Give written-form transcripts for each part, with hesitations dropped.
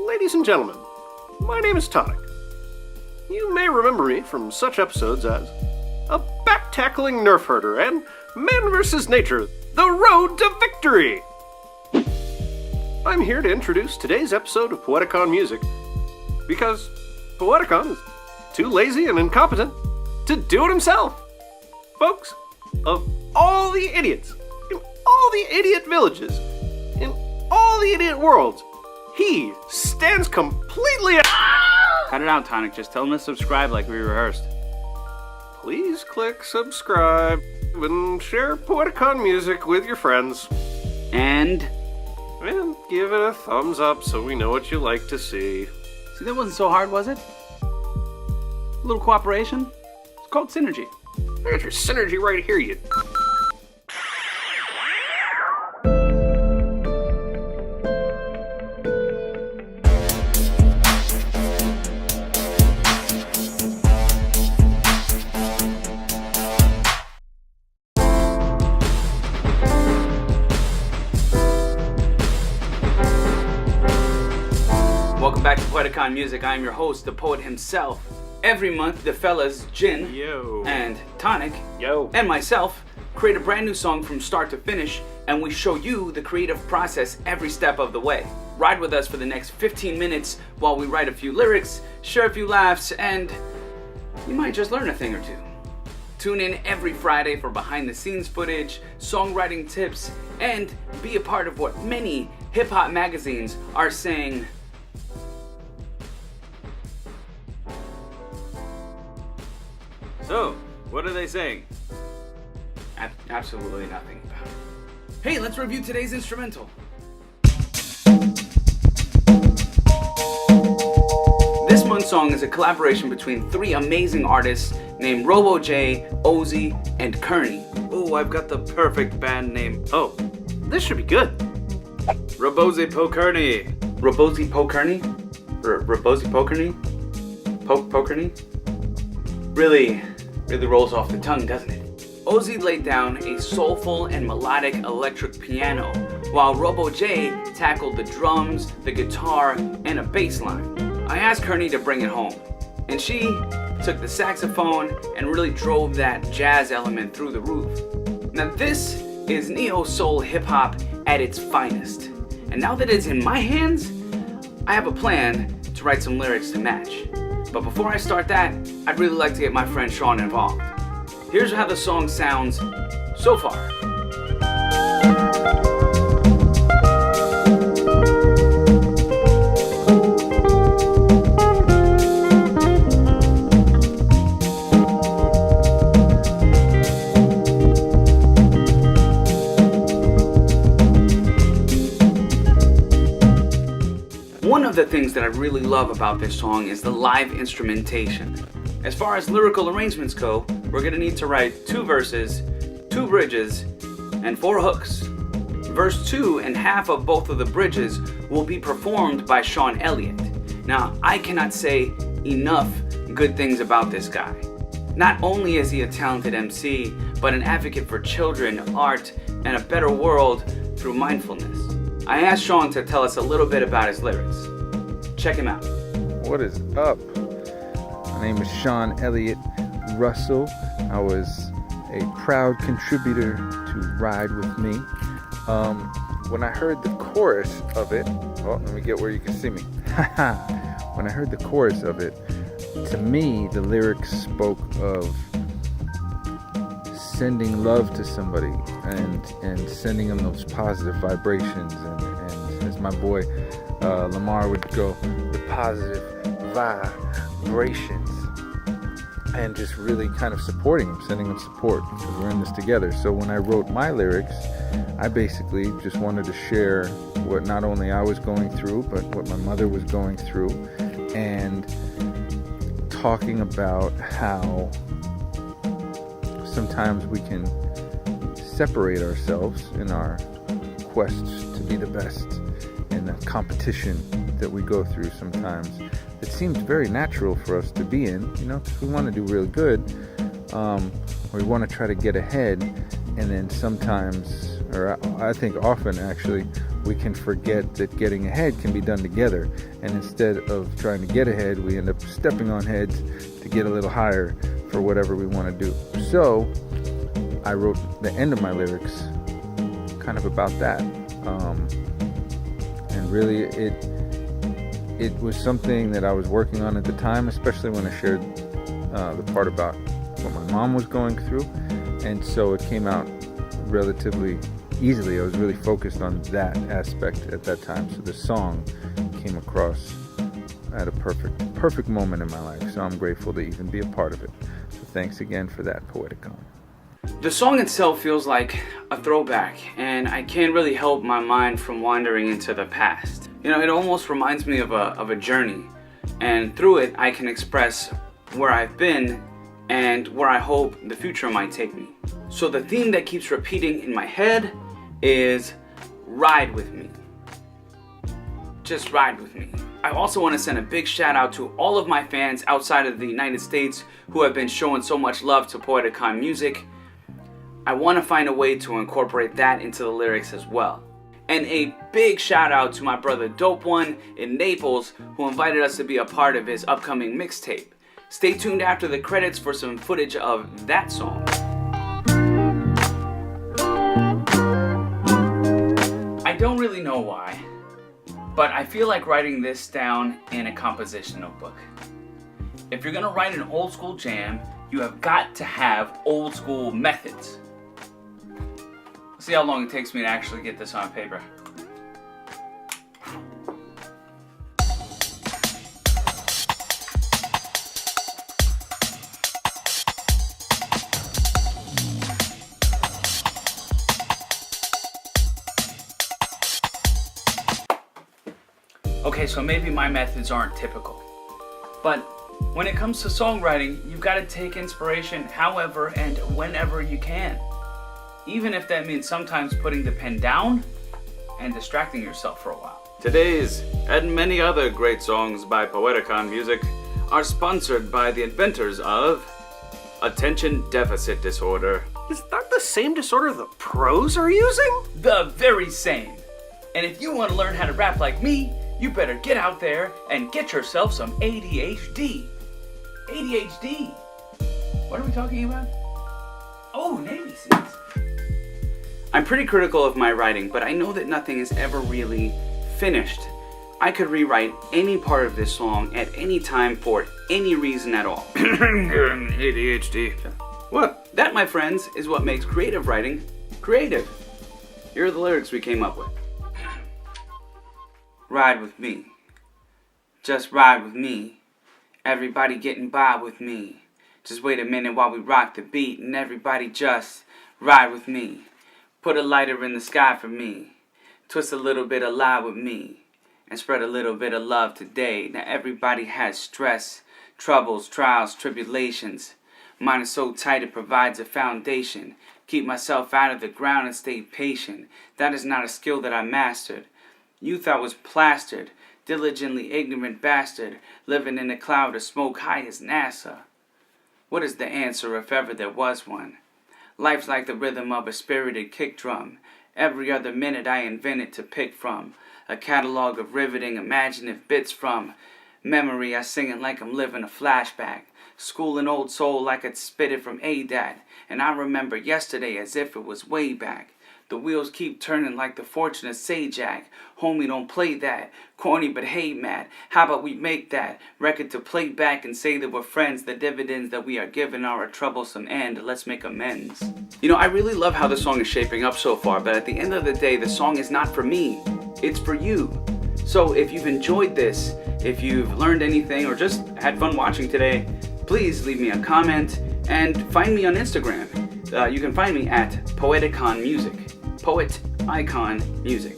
Ladies and gentlemen, my name is Tonic. You may remember me from such episodes as a back-tackling nerf herder and Man vs. Nature, The Road to Victory! I'm here to introduce today's episode of Poeticon Music because Poeticon is too lazy and incompetent to do it himself. Folks, of all the idiots, in all the idiot villages, in all the idiot worlds, he stands completely Cut it out, Tonic. Just tell them to subscribe like we rehearsed. Please click subscribe and share Poeticon Music with your friends. And Give it a thumbs up so we know what you like to see. see, that wasn't so hard, was it? A little cooperation. It's called synergy. I got your synergy right here, you... Welcome back to Poeticon Music. I am your host, the poet himself. Every month, the fellas Jin Yo. and Tonic Yo. and myself create a brand new song from start to finish, and we show you the creative process every step of the way. Ride with us for the next 15 minutes while we write a few lyrics, share a few laughs, and you might just learn a thing or two. Tune in every Friday for behind-the-scenes footage, songwriting tips, and be a part of what many hip-hop magazines are saying. So, what are they saying? Absolutely nothing about it. Hey, let's review today's instrumental. This month's song is a collaboration between three amazing artists named Robo J, Ozzy, and Kearney. Oh, I've got the perfect band name. Oh, this should be good. Robozy Po Kearney. Robozy Po Kearney? Robozy Po Kearney? Po Kearney? Really rolls off the tongue, doesn't it? Ozzy laid down a soulful and melodic electric piano, while Robo J tackled the drums, the guitar, and a bass line. I asked Kearney to bring it home, and she took the saxophone and really drove that jazz element through the roof. Now this is neo-soul hip-hop at its finest, and now that it's in my hands, I have a plan to write some lyrics to match. But before I start that, I'd really like to get my friend Shawn involved. Here's how the song sounds so far. One of the things that I really love about this song is the live instrumentation. As far as lyrical arrangements go, we're going to need to write 2 verses, 2 bridges, and 4 hooks. Verse 2 and half of both of the bridges will be performed by Shawn Elliot. Now, I cannot say enough good things about this guy. Not only is he a talented MC, but an advocate for children, art, and a better world through mindfulness. I asked Shawn to tell us a little bit about his lyrics. Check him out. What is up? My name is Shawn Elliot Russell. I was a proud contributor to Ride With Me. When I heard the chorus of it, let me get where you can see me. When I heard the chorus of it, to me, the lyrics spoke of sending love to somebody and sending them those positive vibrations and as my boy Lamar would go, the positive vibrations, and just really kind of supporting them, sending them support, because we're in this together. So when I wrote my lyrics, I basically just wanted to share what not only I was going through, but what my mother was going through, and talking about how sometimes we can separate ourselves in our quest to be the best in the competition that we go through sometimes. It seems very natural for us to be in, because we want to do really good. We want to try to get ahead, and then sometimes, or I think often actually, we can forget that getting ahead can be done together. And instead of trying to get ahead, we end up stepping on heads to get a little higher for whatever we want to do. So I wrote the end of my lyrics kind of about that. And really it was something that I was working on at the time, especially when I shared the part about what my mom was going through. And so it came out relatively easily. I was really focused on that aspect at that time. So the song came across at a perfect moment in my life. So I'm grateful to even be a part of it. So thanks again for that, Poeticon. The song itself feels like a throwback, and I can't really help my mind from wandering into the past. You know, it almost reminds me of a journey, and through it I can express where I've been and where I hope the future might take me. So the theme that keeps repeating in my head is ride with me. Just ride with me. I also want to send a big shout out to all of my fans outside of the United States who have been showing so much love to Poeticon music. I want to find a way to incorporate that into the lyrics as well. And a big shout out to my brother Dope One in Naples, who invited us to be a part of his upcoming mixtape. Stay tuned after the credits for some footage of that song. I don't really know why, but I feel like writing this down in a composition notebook. If you're gonna write an old school jam, you have got to have old school methods. See how long it takes me to actually get this on paper. Okay, so maybe my methods aren't typical, but when it comes to songwriting, you've got to take inspiration however and whenever you can. Even if that means sometimes putting the pen down and distracting yourself for a while. Today's and many other great songs by Poeticon Music are sponsored by the inventors of Attention Deficit Disorder. Is that the same disorder the pros are using? The very same. And if you want to learn how to rap like me, you better get out there and get yourself some ADHD. ADHD. What are we talking about? Oh, Navy SEALs. I'm pretty critical of my writing, but I know that nothing is ever really finished. I could rewrite any part of this song at any time for any reason at all. ADHD. What? That, my friends, is what makes creative writing creative. Here are the lyrics we came up with. Ride with me. Just ride with me. Everybody getting by with me. Just wait a minute while we rock the beat, and everybody just ride with me. Put a lighter in the sky for me. Twist a little bit of lie with me. And spread a little bit of love today. Now everybody has stress, troubles, trials, tribulations. Mine is so tight it provides a foundation. Keep myself out of the ground and stay patient. That is not a skill that I mastered. Youth I was plastered. Diligently ignorant bastard. Living in a cloud of smoke high as NASA. What is the answer if ever there was one? Life's like the rhythm of a spirited kick drum. Every other minute I invent it to pick from. A catalog of riveting imaginative bits from memory. I sing it like I'm living a flashback. School an old soul like I'd spit it from ADAT. And I remember yesterday as if it was way back. The wheels keep turning like the fortunate Sajak. Homie, don't play that. Corny, but hey, Matt, how about we make that record to play back and say that we're friends? The dividends that we are given are a troublesome end. Let's make amends. You know, I really love how the song is shaping up so far, but at the end of the day, the song is not for me. It's for you. So if you've enjoyed this, if you've learned anything, or just had fun watching today, please leave me a comment and find me on Instagram. You can find me at Poeticon Music. Poeticon Music.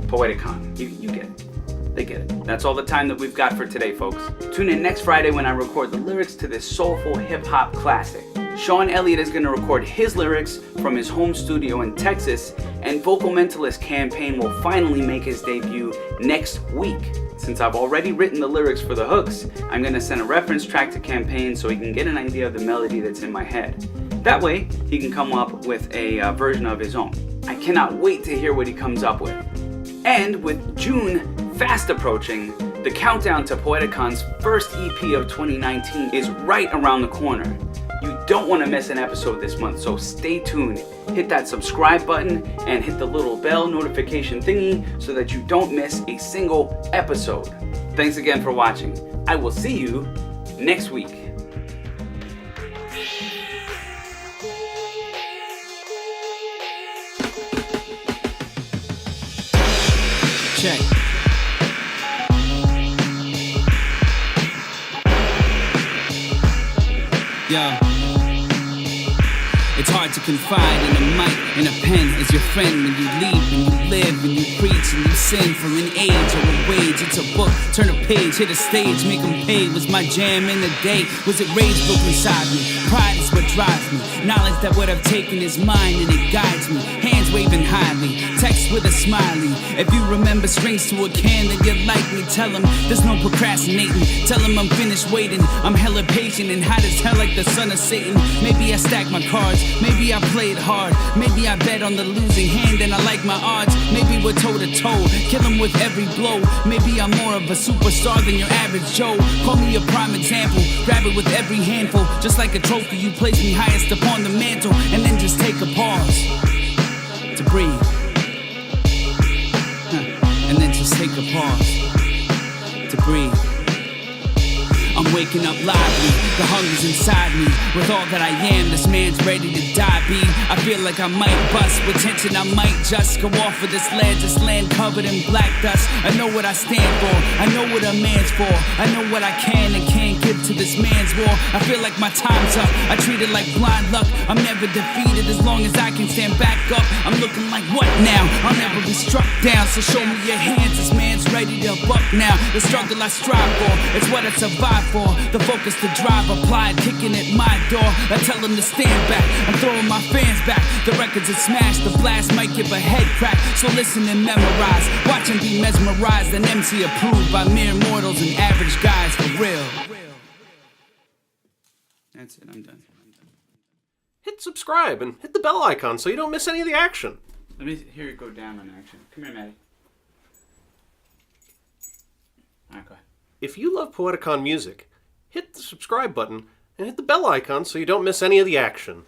Poeticon. You get it. They get it. That's all the time that we've got for today, folks. Tune in next Friday when I record the lyrics to this soulful hip-hop classic. Shawn Elliot is going to record his lyrics from his home studio in Texas, and Vocal Mentalist Campaign will finally make his debut next week. Since I've already written the lyrics for the hooks, I'm going to send a reference track to Campaign so he can get an idea of the melody that's in my head. That way, he can come up with a version of his own. I cannot wait to hear what he comes up with. And with June fast approaching, the countdown to Poeticon's first EP of 2019 is right around the corner. You don't want to miss an episode this month, so stay tuned. Hit that subscribe button and hit the little bell notification thingy so that you don't miss a single episode. Thanks again for watching. I will see you next week. Check. Yo. It's hard to confide in a mic and a pen as your friend when you leave and you live and you preach and you sing for an age or a wage. It's a book, turn a page, hit a stage, make them pay. Was my jam in the day? Was it rage book inside me? Pride is what drives me. Knowledge that what I've taken is mine and it guides me. Hands waving highly, text with a smiley. If you remember strings to a can, then you like me. Tell them there's no procrastinating. Tell them I'm finished waiting. I'm hella patient and hot as hell like the son of Satan. Maybe I stack my cards. Maybe I played hard, maybe I bet on the losing hand and I like my odds. Maybe we're toe to toe, kill him with every blow. Maybe I'm more of a superstar than your average Joe. Call me a prime example, grab it with every handful. Just like a trophy, you place me highest upon the mantle. And then just take a pause to breathe. And then just take a pause to breathe. I'm waking up lively, the hunger's inside me. With all that I am, this man's ready to die, B. I feel like I might bust, with tension I might just go off of this ledge, this land covered in black dust. I know what I stand for, I know what a man's for. I know what I can and can't give to this man's war. I feel like my time's up, I treat it like blind luck. I'm never defeated as long as I can stand back up. I'm looking like what now? I'll never be struck down, so show me your hands. This man's ready to buck now. The struggle I strive for, it's what I survive for. The focus to drive, applied, kicking at my door. I tell them to stand back, I'm throwing my fans back. The records are smashed, the blast might give a head crack. So listen and memorize, watch and be mesmerized. An MC approved by mere mortals and average guys, for real. That's it, I'm done. Hit subscribe and hit the bell icon so you don't miss any of the action. Let me hear it go down on action. Come here, Maddie. Alright, go ahead. If you love Poeticon music, hit the subscribe button and hit the bell icon so you don't miss any of the action.